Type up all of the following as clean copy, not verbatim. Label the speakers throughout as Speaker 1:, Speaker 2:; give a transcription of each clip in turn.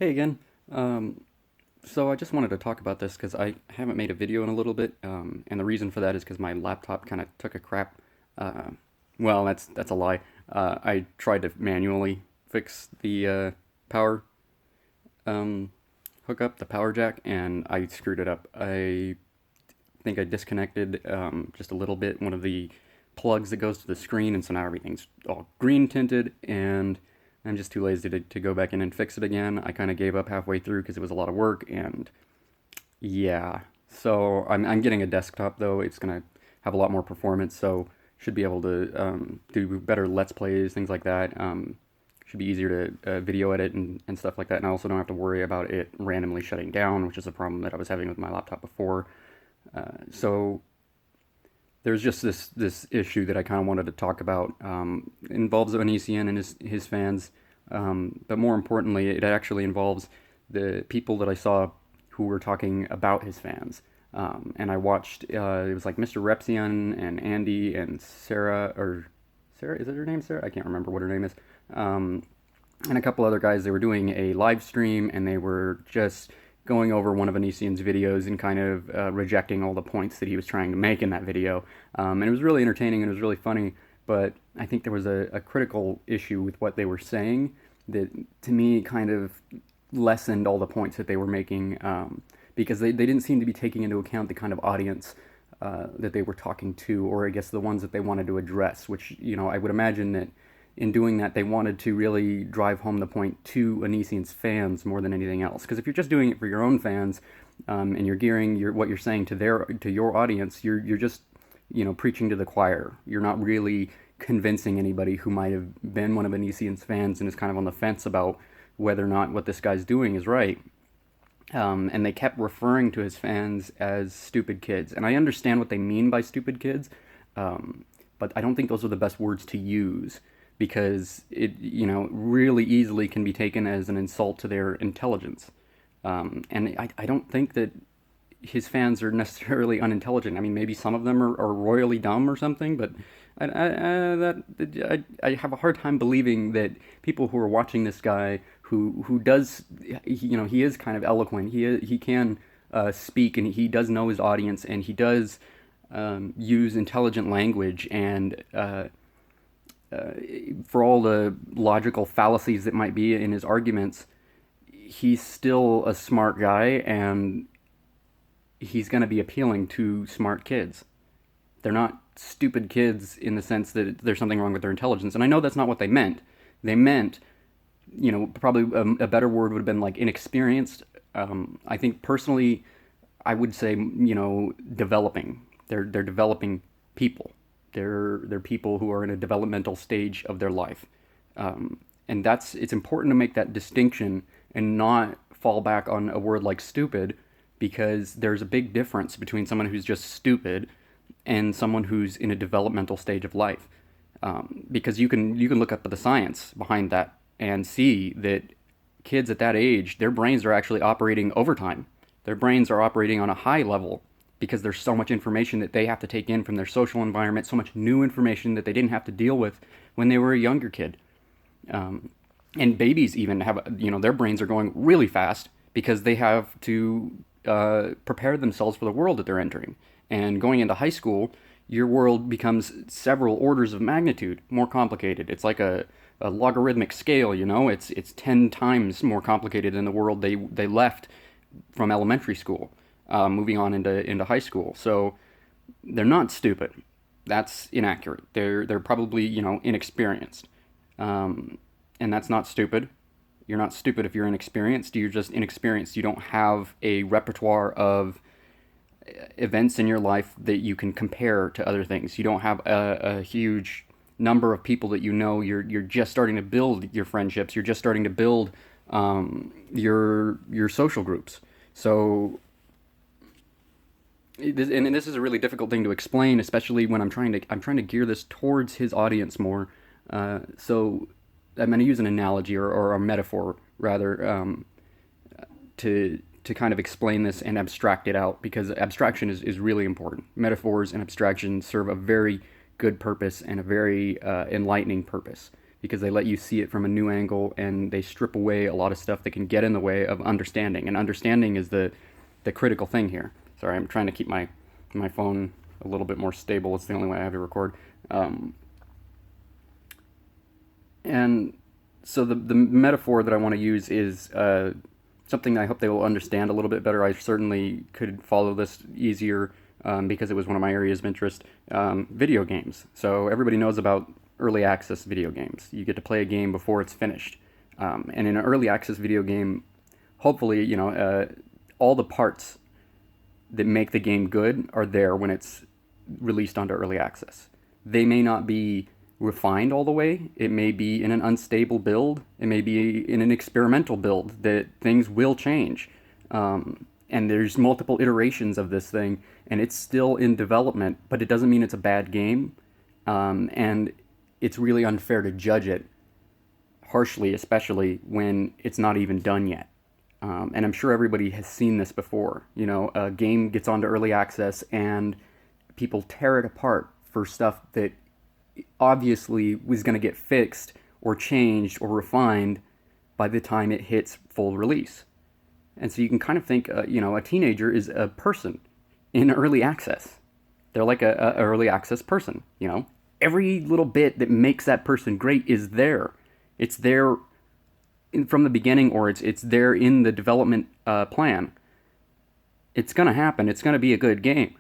Speaker 1: Hey again. Um, so I just wanted to talk about this because I haven't made a video in a little bit, and the reason for that is because my laptop kind of took a crap. Uh, well, that's a lie. I tried to manually fix the power um, hookup, the power jack, and I screwed it up. I think I disconnected just a little bit one of the plugs that goes to the screen, and so now everything's all green tinted, and I'm just too lazy to go back in and fix it again. I kind of gave up halfway through because it was a lot of work, and yeah. So I'm getting a desktop though. It's gonna have a lot more performance, so should be able to do better Let's Plays, things like that. Should be easier to video edit and stuff like that, and I also don't have to worry about it randomly shutting down, which is a problem that I was having with my laptop before. So there's just this issue that I kind of wanted to talk about. It involves Onision and his fans, but more importantly, it actually involves the people that I saw who were talking about his fans. And I watched it was like Mr. Repzion and Andy and Sarah, or Sarah, is it her name, Sarah? I can't remember what her name is. Um, and a couple other guys. They were doing a live stream, and they were just going over one of Anisian's videos and kind of rejecting all the points that he was trying to make in that video. And it was really entertaining and it was really funny, but I think there was a critical issue with what they were saying that, to me, kind of lessened all the points that they were making, because they didn't seem to be taking into account the kind of audience that they were talking to, or I guess the ones that they wanted to address, which, I would imagine that in doing that, they wanted to really drive home the point to Anisian's fans more than anything else. Because if you're just doing it for your own fans, and you're gearing what you're saying to your audience, you're just preaching to the choir. You're not really convincing anybody who might have been one of Anisian's fans and is kind of on the fence about whether or not what this guy's doing is right. And they kept referring to his fans as stupid kids, and I understand what they mean by stupid kids, but I don't think those are the best words to use because it really easily can be taken as an insult to their intelligence. And I don't think that his fans are necessarily unintelligent. I mean, maybe some of them are royally dumb or something, but I have a hard time believing that people who are watching this guy who does, he is kind of eloquent. He can speak, and he does know his audience, and he does use intelligent language, and for all the logical fallacies that might be in his arguments, he's still a smart guy, and he's going to be appealing to smart kids. They're not stupid kids in the sense that there's something wrong with their intelligence. And I know that's not what they meant. They meant, probably a better word would have been like inexperienced. I think personally, I would say, developing. They're developing people. They're people who are in a developmental stage of their life. And it's important to make that distinction and not fall back on a word like stupid, because there's a big difference between someone who's just stupid and someone who's in a developmental stage of life. Because you can look up the science behind that and see that kids at that age, their brains are actually operating overtime. Their brains are operating on a high level because there's so much information that they have to take in from their social environment, so much new information that they didn't have to deal with when they were a younger kid. And babies even have, their brains are going really fast because they have to prepare themselves for the world that they're entering. And going into high school, your world becomes several orders of magnitude more complicated. It's like a logarithmic scale, it's 10 times more complicated than the world they left from elementary school, moving on into high school. So they're not stupid. That's inaccurate. They're probably inexperienced, and that's not stupid. You're not stupid if you're inexperienced. You're just inexperienced. You don't have a repertoire of events in your life that you can compare to other things. You don't have a huge number of people that You're just starting to build your friendships. You're just starting to build your social groups. So, and this is a really difficult thing to explain, especially when I'm trying to gear this towards his audience more. So I'm going to use an analogy or a metaphor rather, to kind of explain this and abstract it out, because abstraction is really important. Metaphors and abstraction serve a very good purpose and a very enlightening purpose. because they let you see it from a new angle and they strip away a lot of stuff that can get in the way of understanding. And understanding is the critical thing here. Sorry, I'm trying to keep my phone a little bit more stable. It's the only way I have to record. And so the metaphor that I want to use is something I hope they will understand a little bit better. I certainly could follow this easier because it was one of my areas of interest. Video games. So everybody knows about early access video games. You get to play a game before it's finished. And in an early access video game, hopefully, all the parts that make the game good are there when it's released onto early access. They may not be refined all the way. It may be in an unstable build. It may be in an experimental build that things will change. And there's multiple iterations of this thing, and it's still in development, but it doesn't mean it's a bad game. And it's really unfair to judge it harshly, especially when it's not even done yet. And I'm sure everybody has seen this before. A game gets onto early access and people tear it apart for stuff that obviously was going to get fixed or changed or refined by the time it hits full release. And so you can kind of think, a teenager is a person in early access. They're like a early access person, Every little bit that makes that person great is there. It's there from the beginning, or it's there in the development plan. It's going to happen. It's going to be a good game.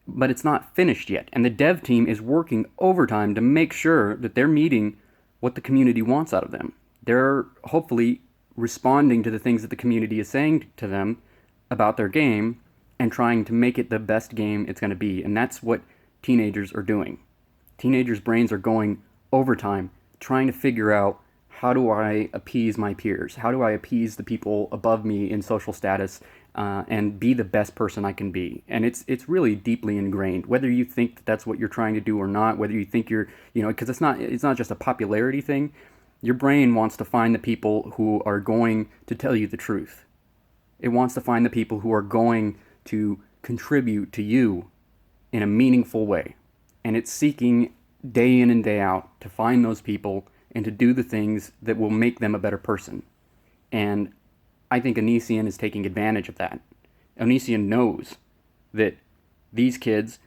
Speaker 1: But it's not finished yet. And the dev team is working overtime to make sure that they're meeting what the community wants out of them. They're hopefully responding to the things that the community is saying to them about their game and trying to make it the best game it's going to be. And that's what teenagers are doing. Teenagers' brains are going overtime, trying to figure out, how do I appease my peers? How do I appease the people above me in social status and be the best person I can be? And it's really deeply ingrained, whether you think that that's what you're trying to do or not, whether you think you're, because it's not just a popularity thing. Your brain wants to find the people who are going to tell you the truth. It wants to find the people who are going to contribute to you in a meaningful way. And it's seeking day in and day out to find those people and to do the things that will make them a better person. And I think Onision is taking advantage of that. Onision knows that these kids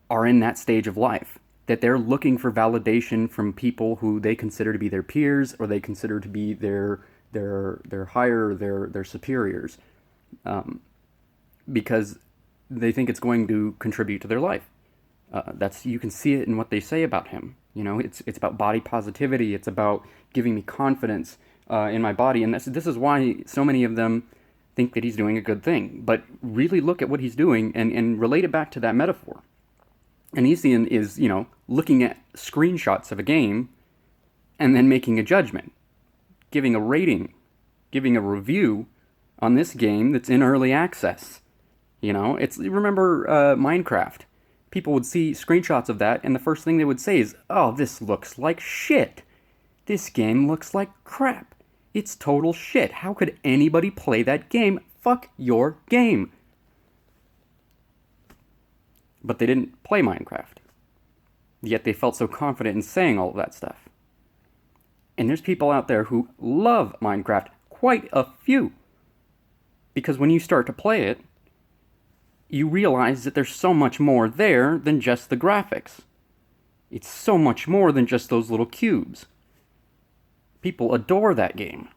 Speaker 1: are in that stage of life, that they're looking for validation from people who they consider to be their peers, or they consider to be their higher, their superiors, because they think it's going to contribute to their life. You can see it in what they say about him. It's about body positivity. It's about giving me confidence in my body. And this is why so many of them think that he's doing a good thing. But really look at what he's doing and relate it back to that metaphor. Onision is, looking at screenshots of a game and then making a judgment, giving a rating, giving a review on this game that's in early access. Remember Minecraft. People would see screenshots of that, and the first thing they would say is, "Oh, this looks like shit. This game looks like crap. It's total shit. How could anybody play that game? Fuck your game." But they didn't play Minecraft. Yet they felt so confident in saying all of that stuff. And there's people out there who love Minecraft, quite a few. Because when you start to play it, you realize that there's so much more there than just the graphics. It's so much more than just those little cubes. People adore that game.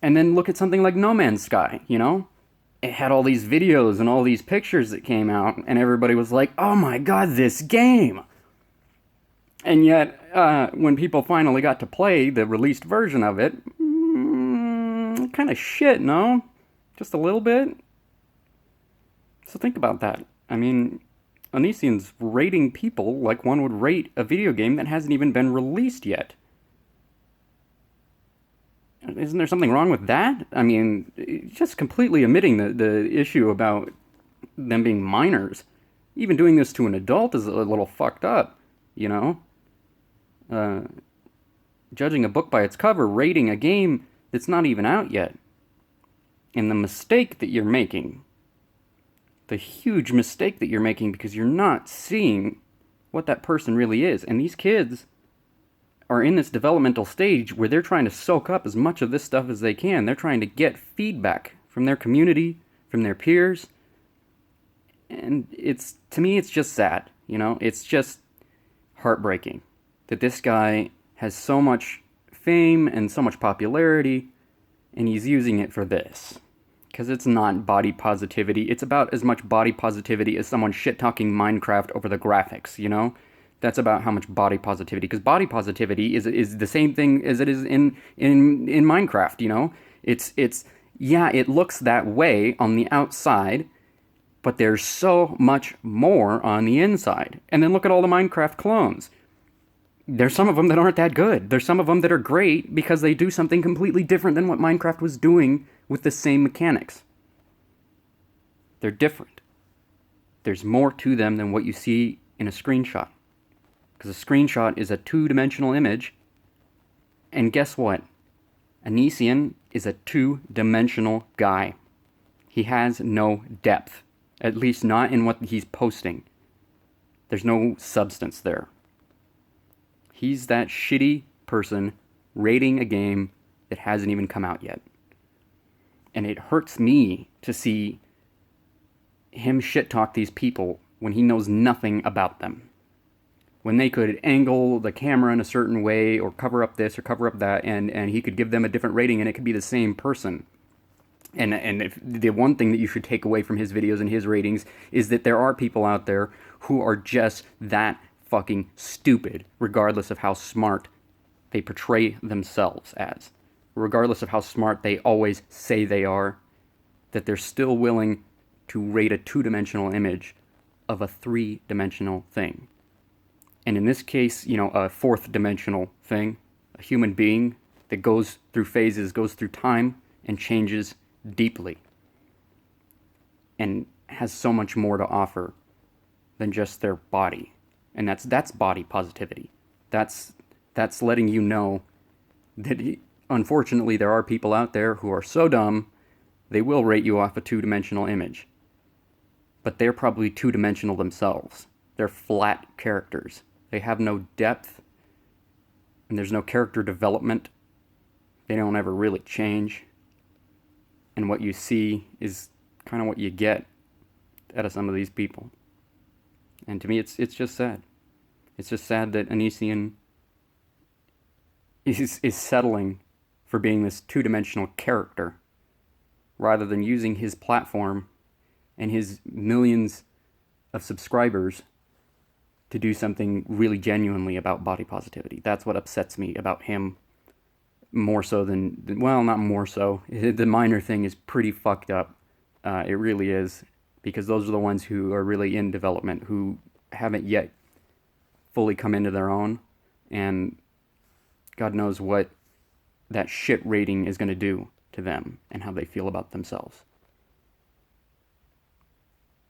Speaker 1: And then look at something like No Man's Sky, It had all these videos and all these pictures that came out, and everybody was like, "Oh my god, this game!" And yet, when people finally got to play the released version of it, kind of shit, no? Just a little bit? So think about that. I mean, Onision's rating people like one would rate a video game that hasn't even been released yet. Isn't there something wrong with that? I mean, just completely omitting the issue about them being minors. Even doing this to an adult is a little fucked up, Judging a book by its cover, rating a game that's not even out yet. And the mistake that you're making, the huge mistake that you're making because you're not seeing what that person really is. And these kids are in this developmental stage where they're trying to soak up as much of this stuff as they can. They're trying to get feedback from their community, from their peers. And to me, it's just sad. It's just heartbreaking that this guy has so much fame and so much popularity, and he's using it for this. Because it's not body positivity. It's about as much body positivity as someone shit-talking Minecraft over the graphics. That's about how much body positivity. Because body positivity is the same thing as it is in Minecraft. Yeah, it looks that way on the outside, but there's so much more on the inside. And then look at all the Minecraft clones. There's some of them that aren't that good. There's some of them that are great because they do something completely different than what Minecraft was doing with the same mechanics. They're different. There's more to them than what you see in a screenshot. Because a screenshot is a two-dimensional image. And guess what? Onision is a two-dimensional guy. He has no depth. At least not in what he's posting. There's no substance there. He's that shitty person rating a game that hasn't even come out yet. And it hurts me to see him shit-talk these people when he knows nothing about them. When they could angle the camera in a certain way, or cover up this or cover up that, and he could give them a different rating, and it could be the same person. And if the one thing that you should take away from his videos and his ratings is that there are people out there who are just that fucking stupid, regardless of how smart they portray themselves as. Regardless of how smart they always say they are, that they're still willing to rate a two-dimensional image of a three-dimensional thing. And in this case, a fourth-dimensional thing, a human being that goes through phases, goes through time, and changes deeply. And has so much more to offer than just their body. And that's body positivity. That's letting you know that, unfortunately, there are people out there who are so dumb, they will rate you off a two-dimensional image. But they're probably two-dimensional themselves. They're flat characters. They have no depth, and there's no character development. They don't ever really change. And what you see is kind of what you get out of some of these people. And to me, it's just sad. It's just sad that Onision is settling for being this two-dimensional character rather than using his platform and his millions of subscribers to do something really genuinely about body positivity. That's what upsets me about him more so than, well, not more so. The minor thing is pretty fucked up. It really is. Because those are the ones who are really in development, who haven't yet fully come into their own, and God knows what that shit rating is going to do to them and how they feel about themselves.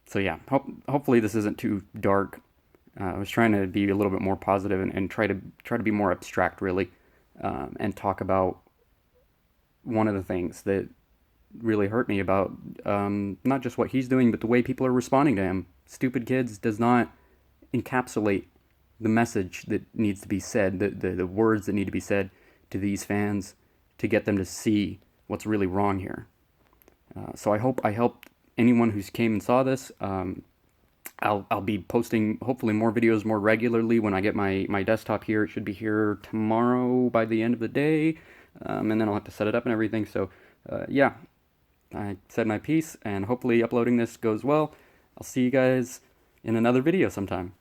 Speaker 1: So yeah, hopefully this isn't too dark. I was trying to be a little bit more positive and try to be more abstract, really, and talk about one of the things that really hurt me about not just what he's doing, but the way people are responding to him. Stupid Kids does not encapsulate the message that needs to be said, the words that need to be said to these fans to get them to see what's really wrong here. So I hope I helped anyone who's came and saw this. I'll be posting hopefully more videos more regularly when I get my desktop here. It should be here tomorrow by the end of the day, and then I'll have to set it up and everything. So yeah, I said my piece, and hopefully uploading this goes well. I'll see you guys in another video sometime.